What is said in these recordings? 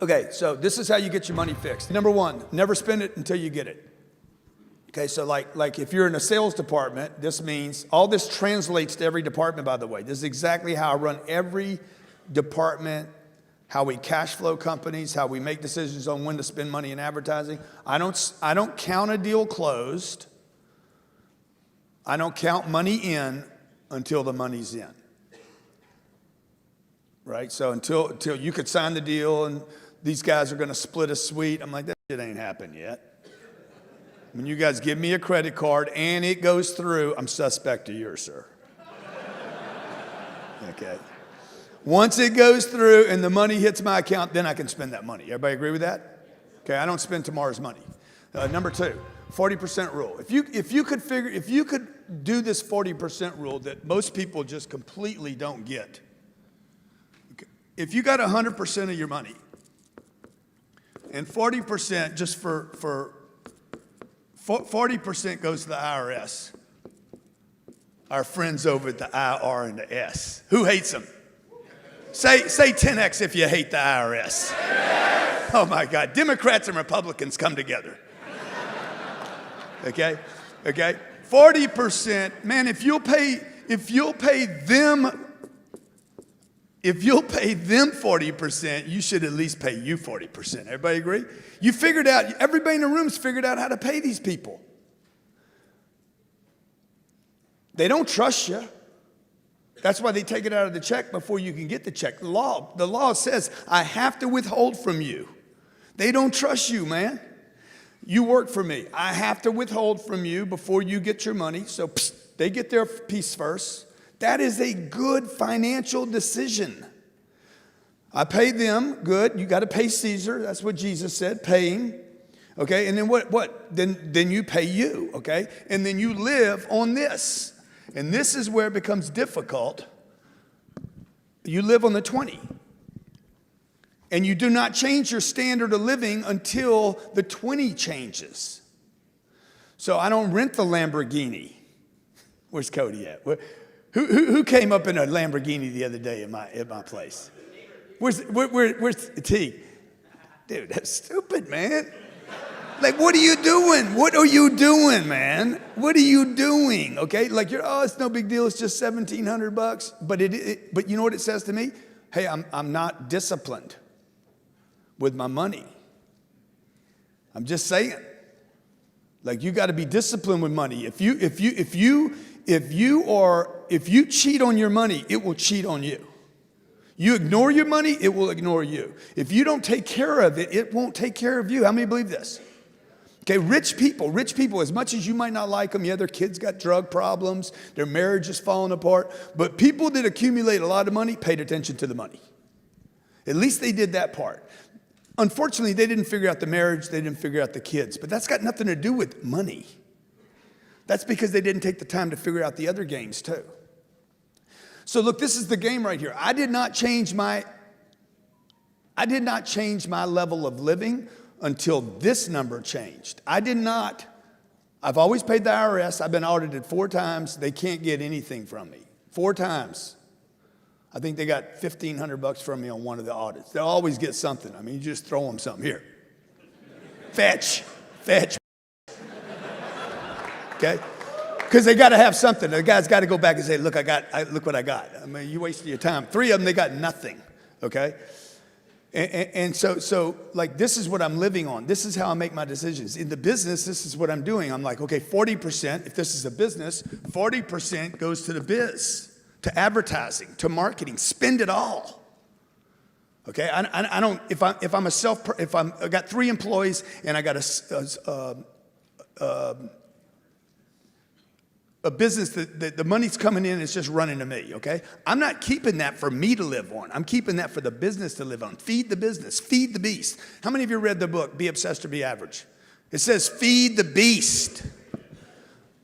Okay, so this is how you get your money fixed. Number one, never spend it until you get it. Okay, so like if you're in a sales department, this means, all this translates to every department, by the way. This is exactly how I run every department, how we cash flow companies, how we make decisions on when to spend money in advertising. I don't count a deal closed. I don't count money in until the money's in. Right? So until you could sign the deal and these guys are going to split a suite, I'm like, that shit ain't happened yet. When you guys give me a credit card and it goes through, I'm suspect of yours, sir. Okay. Once it goes through and the money hits my account, then I can spend that money. Everybody agree with that? Okay, I don't spend tomorrow's money. Number two, 40% rule. If you could do this 40% rule that most people just completely don't get. Okay. If you got 100% of your money and 40% just for 40% goes to the IRS. Our friends over at the I, R, and the S. Who hates them? Say 10X if you hate the IRS. Yes. Oh my God, Democrats and Republicans come together. Okay? 40%, man, if you'll pay them 40%, you should at least pay you 40%. Everybody agree? You figured out, everybody in the room's figured out how to pay these people. They don't trust you. That's why they take it out of the check before you can get the check. The law says, I have to withhold from you. They don't trust you, man. You work for me. I have to withhold from you before you get your money. So they get their piece first. That is a good financial decision. I pay them, good. You got to pay Caesar. That's what Jesus said, pay him. Okay, and then what? Then you pay you, okay? And then you live on this. And this is where it becomes difficult. You live on the 20. And you do not change your standard of living until the 20 changes. So I don't rent the Lamborghini. Where's Cody at? Who came up in a Lamborghini the other day at my place? Where's T? Dude, that's stupid, man. Like, what are you doing? What are you doing, man? What are you doing? Okay, like it's no big deal. It's just $1,700. But you know what it says to me? Hey, I'm not disciplined with my money. I'm just saying. Like, you got to be disciplined with money. If you cheat on your money, it will cheat on you. You ignore your money, it will ignore you. If you don't take care of it, it won't take care of you. How many believe this? Okay, rich people, as much as you might not like them, yeah, their kids got drug problems, their marriage is falling apart, but people that accumulate a lot of money paid attention to the money. At least they did that part. Unfortunately, they didn't figure out the marriage, they didn't figure out the kids, but that's got nothing to do with money. That's because they didn't take the time to figure out the other games too. So look, this is the game right here. I did not change my level of living until this number changed. I've always paid the IRS. I've been audited 4 times. They can't get anything from me. 4 times. I think they got $1,500 from me on one of the audits. They'll always get something. I mean, you just throw them something. Here. Fetch. Okay? Because they got to have something. The guy's got to go back and say, look what I got. I mean, you wasted your time. 3 of them, they got nothing. Okay? And so like, this is what I'm living on. This is how I make my decisions. In the business, this is what I'm doing. I'm like, okay, 40%, if this is a business, 40% goes to the biz, to advertising, to marketing. Spend it all. Okay? I don't, if I got 3 employees and I got a business that the money's coming in, it's just running to me, okay? I'm not keeping that for me to live on. I'm keeping that for the business to live on. Feed the business, feed the beast. How many of you read the book, Be Obsessed or Be Average? It says, feed the beast.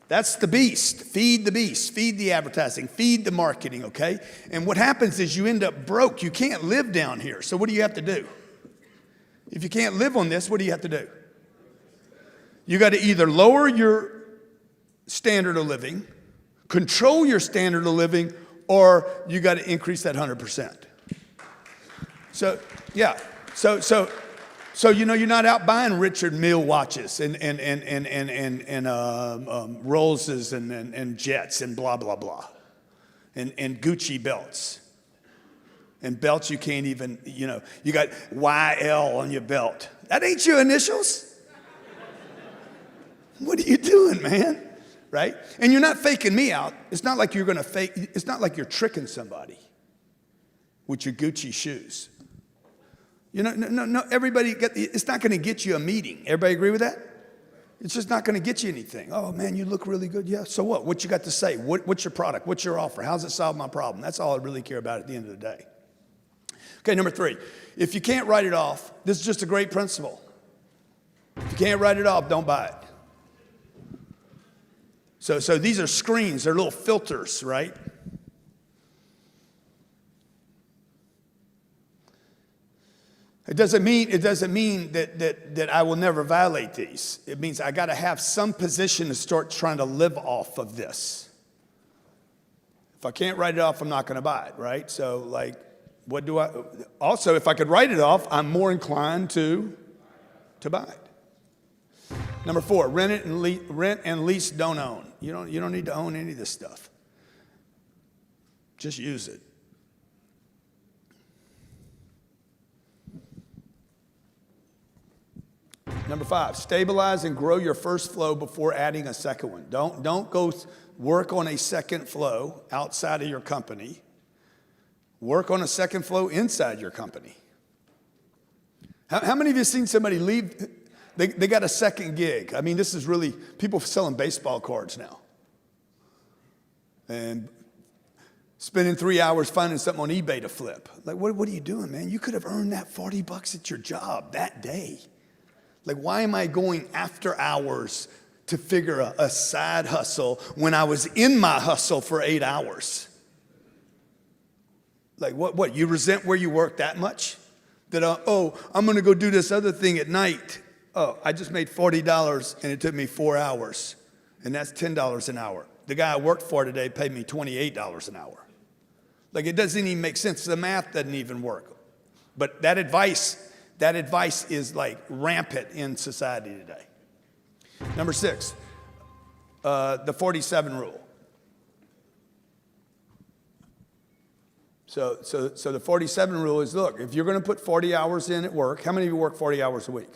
That's the beast. Feed the beast, feed the advertising, feed the marketing, okay? And what happens is you end up broke. You can't live down here. So what do you have to do? If you can't live on this, what do you have to do? You got to either lower your standard of living, control your standard of living, or you got to increase that 100%. So, yeah. So you're not out buying Richard Mille watches and Rollses and Jets and blah, blah, blah. And Gucci belts. And belts you can't even, you got YL on your belt. That ain't your initials. What are you doing, man? Right? And you're not faking me out. It's not like you're going to fake, it's not like you're tricking somebody with your Gucci shoes. No, everybody it's not going to get you a meeting. Everybody agree with that? It's just not going to get you anything. Oh, man, you look really good. Yeah, so what? What you got to say? What's your product? What's your offer? How's it solve my problem? That's all I really care about at the end of the day. Okay, number 3. If you can't write it off, this is just a great principle. If you can't write it off, don't buy it. So these are screens. They're little filters, right? It doesn't mean that I will never violate these. It means I got to have some position to start trying to live off of this. If I can't write it off, I'm not going to buy it, right? So what do I? Also, if I could write it off, I'm more inclined to buy it. Number 4, rent and lease, don't own. You don't need to own any of this stuff. Just use it. Number 5, stabilize and grow your first flow before adding a second one. Don't go work on a second flow outside of your company. Work on a second flow inside your company. How many of you have seen somebody leave? They got a second gig. I mean, this is really, people selling baseball cards now. And spending 3 hours finding something on eBay to flip. Like, what are you doing, man? You could have earned that $40 at your job that day. Like, why am I going after hours to figure a side hustle when I was in my hustle for 8 hours? Like, what? You resent where you work that much? That, I'm going to go do this other thing at night. Oh, I just made $40 and it took me 4 hours. And that's $10 an hour. The guy I worked for today paid me $28 an hour. Like, it doesn't even make sense. The math doesn't even work. But that advice is like rampant in society today. Number 6, the 47 rule. So the 47 rule is, look, if you're going to put 40 hours in at work, how many of you work 40 hours a week?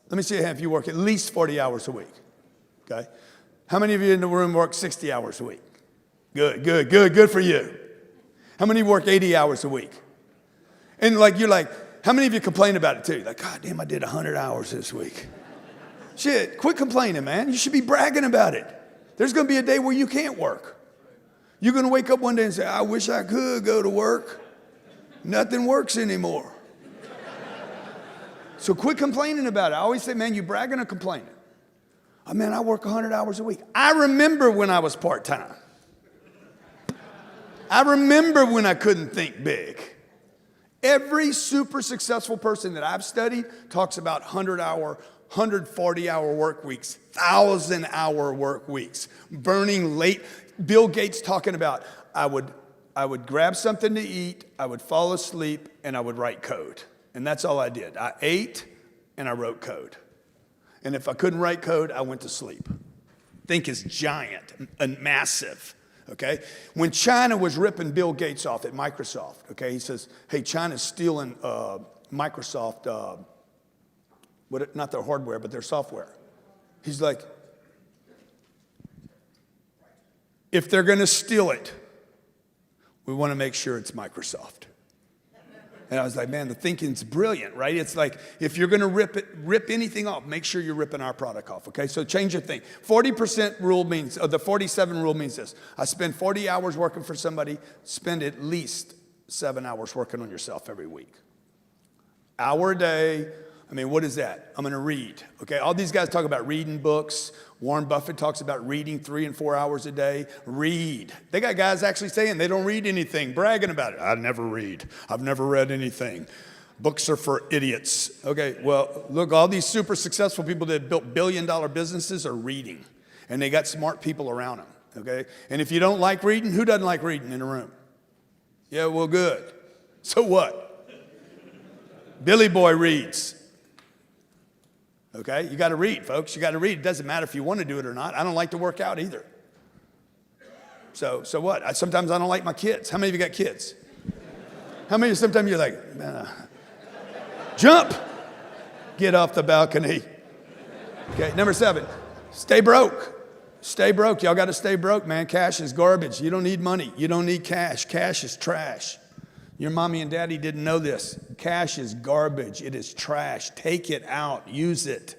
Let me see if you work at least 40 hours a week. Okay? How many of you in the room work 60 hours a week? Good for you. How many work 80 hours a week? And you're like, how many of you complain about it too? Like, God damn, I did 100 hours this week. Shit, quit complaining, man. You should be bragging about it. There's going to be a day where you can't work. You're going to wake up one day and say, I wish I could go to work. Nothing works anymore. So quit complaining about it. I always say, man, you bragging or complaining? Oh, man, I work 100 hours a week. I remember when I was part-time. I remember when I couldn't think big. Every super successful person that I've studied talks about 100-hour, 140-hour work weeks, 1,000-hour work weeks, burning late. Bill Gates talking about, I would grab something to eat, I would fall asleep, and I would write code. And that's all I did. I ate and I wrote code. And if I couldn't write code, I went to sleep. Think is giant and massive. Okay? When China was ripping Bill Gates off at Microsoft, okay, he says, hey, China's stealing Microsoft, not their hardware, but their software. He's like, if they're going to steal it, we want to make sure it's Microsoft. And I was like, man, the thinking's brilliant, right? It's like, if you're going to rip anything off, make sure you're ripping our product off, okay? So change your thing. 40% rule means, the 47 rule means this. I spend 40 hours working for somebody, spend at least 7 hours working on yourself every week. Hour a day. I mean, what is that? I'm going to read, okay? All these guys talk about reading books. Warren Buffett talks about reading 3 and 4 hours a day. Read. They got guys actually saying they don't read anything, bragging about it. I never read. I've never read anything. Books are for idiots. Okay, well, look, all these super successful people that built billion-dollar businesses are reading. And they got smart people around them, okay? And if you don't like reading, who doesn't like reading in a room? Yeah, well, good. So what? Billy Boy reads. Okay, you got to read, folks. You got to read. It doesn't matter if you want to do it or not. I don't like to work out either. So what? Sometimes I don't like my kids. How many of you got kids? How many? Sometimes you're like, jump, get off the balcony. Okay, number 7, stay broke. Stay broke. Y'all got to stay broke, man. Cash is garbage. You don't need money. You don't need cash. Cash is trash. Your mommy and daddy didn't know this. Cash is garbage. It is trash. Take it out. Use it.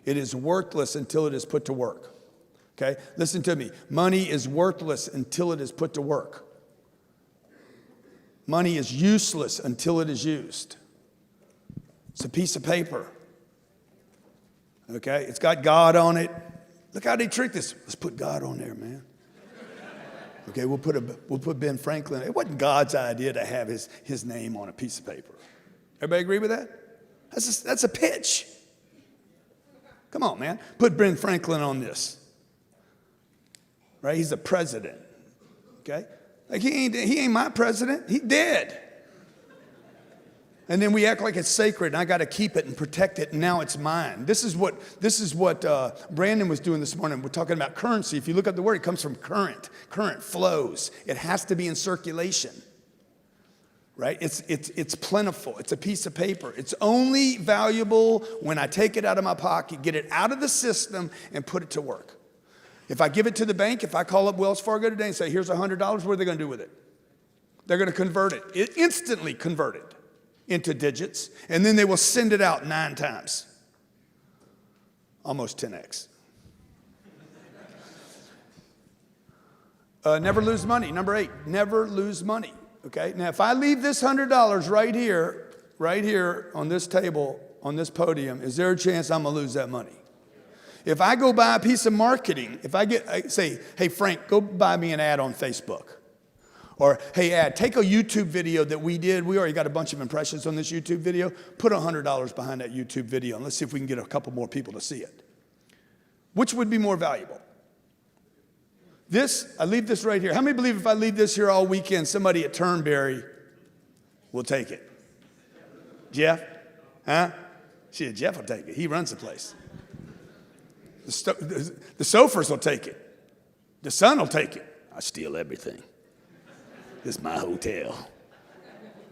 It is worthless until it is put to work. Okay? Listen to me. Money is worthless until it is put to work. Money is useless until it is used. It's a piece of paper. Okay? It's got God on it. Look how they tricked us. Let's put God on there, man. Okay, we'll put Ben Franklin. It wasn't God's idea to have his name on a piece of paper. Everybody agree with that? That's a pitch. Come on, man. Put Ben Franklin on this. Right? He's the president. Okay? Like he ain't my president. He dead. And then we act like it's sacred, and I got to keep it and protect it, and now it's mine. This is what Brandon was doing this morning. We're talking about currency. If you look up the word, it comes from current. Current flows. It has to be in circulation, right? It's plentiful. It's a piece of paper. It's only valuable when I take it out of my pocket, get it out of the system, and put it to work. If I give it to the bank, if I call up Wells Fargo today and say, here's $100, what are they going to do with it? They're going to convert it. Instantly convert it into digits, and then they will send it out 9 times. Almost 10x. Never lose money. Number 8, never lose money. Okay, now if I leave this $100 right here on this table, on this podium, is there a chance I'm gonna lose that money? If I go buy a piece of marketing, if I say, hey Frank, go buy me an ad on Facebook. Or, hey, ad, take a YouTube video that we did. We already got a bunch of impressions on this YouTube video. Put $100 behind that YouTube video, and let's see if we can get a couple more people to see it. Which would be more valuable? I leave this right here. How many believe if I leave this here all weekend, somebody at Turnberry will take it? Jeff? Huh? Shit, Jeff will take it. He runs the place. The Sofers will take it. The son will take it. I steal everything. This is my hotel.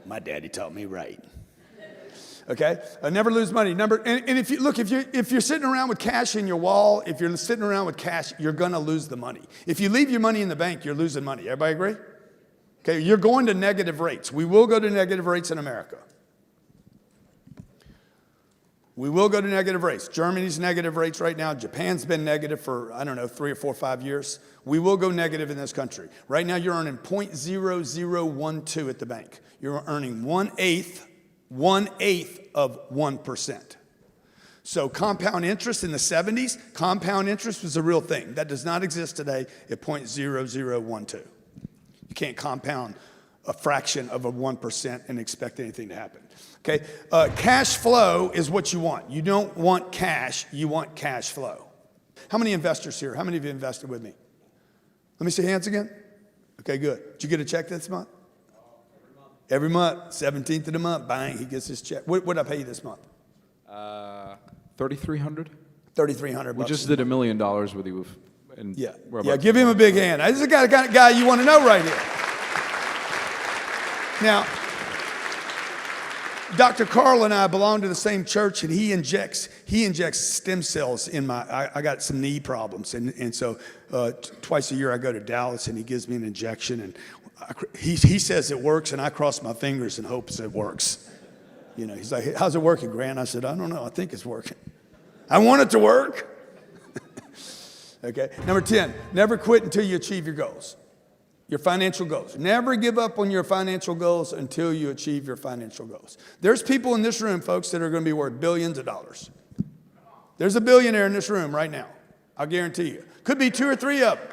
My daddy taught me right. Okay? Never lose money. And if you're sitting around with cash in your wall, if you're sitting around with cash, you're gonna lose the money. If you leave your money in the bank, you're losing money. Everybody agree? Okay, you're going to negative rates. We will go to negative rates in America. We will go to negative rates. Germany's negative rates right now. Japan's been negative for, 3 or 4 or 5 years. We will go negative in this country. Right now, you're earning 0.0012 at the bank. You're earning 1/8 of 1%. So compound interest in the 70s, compound interest was a real thing. That does not exist today at 0.0012. You can't compound a fraction of a 1% and expect anything to happen. Okay, cash flow is what you want. You don't want cash, you want cash flow. How many investors here? How many of you invested with me? Let me see hands again. Okay, good. Did you get a check this month? Every month, 17th of the month, bang, he gets his check. What did I pay you this month? $3,300. $3,300. We just did $1 million with you. Yeah, give him a big hand. This is the kind of guy you want to know right here. Now, Dr. Carl and I belong to the same church, and he injects stem cells in I got some knee problems, and so twice a year I go to Dallas, and he gives me an injection, and he says it works, and I cross my fingers and hopes it works. You know, he's like, how's it working, Grant? I said, I don't know. I think it's working. I want it to work. Okay. Number 10, never quit until you achieve your goals. Your financial goals. Never give up on your financial goals until you achieve your financial goals. There's people in this room, folks, that are going to be worth billions of dollars. There's a billionaire in this room right now. I'll guarantee you. Could be 2 or 3 of them.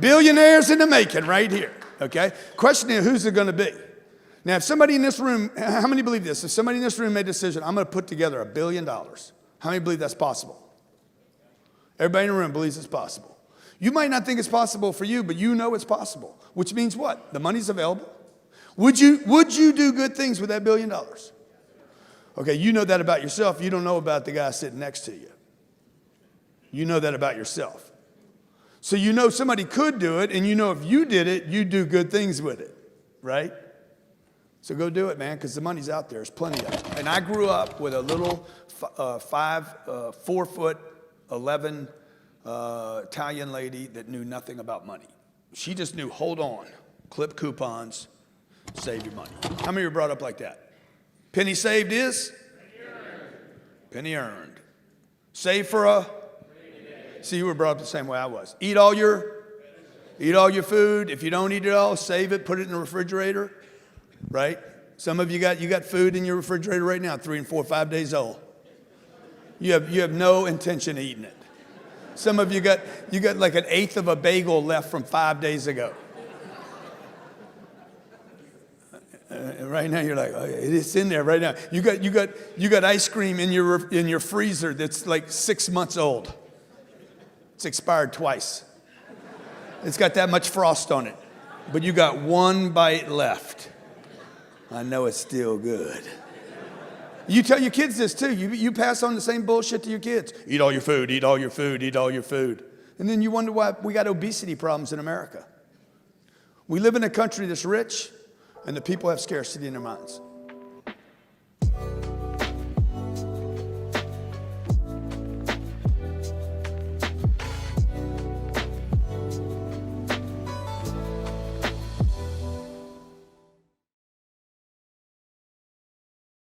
Billionaires in the making right here. Okay? Question is, who's it going to be? Now, if somebody in this room, how many believe this? If somebody in this room made a decision, I'm going to put together $1 billion. How many believe that's possible? Everybody in the room believes it's possible. You might not think it's possible for you, but you know it's possible. Which means what? The money's available. Would you do good things with that $1 billion? Okay, you know that about yourself. You don't know about the guy sitting next to you. You know that about yourself. So you know somebody could do it, and you know if you did it, you'd do good things with it, right? So go do it, man, because the money's out there. There's plenty of it. And I grew up with a little 4 foot 11 Italian lady that knew nothing about money. She just knew, hold on, clip coupons, save your money. How many were brought up like that? Penny saved is? Penny earned. Save for a? See, you were brought up the same way I was. Eat all your food. If you don't eat it all, save it, put it in the refrigerator, right? Some of you got food in your refrigerator right now, 3 and 4, 5 days old. You have no intention of eating it. Some of you got like an eighth of a bagel left from 5 days ago. Right now you're like, oh, it's in there right now. You got ice cream in your freezer that's like 6 months old. It's expired twice. It's got that much frost on it. But you got 1 bite left. I know it's still good. You tell your kids this too. You pass on the same bullshit to your kids. Eat all your food, eat all your food, eat all your food. And then you wonder why we got obesity problems in America. We live in a country that's rich, and the people have scarcity in their minds.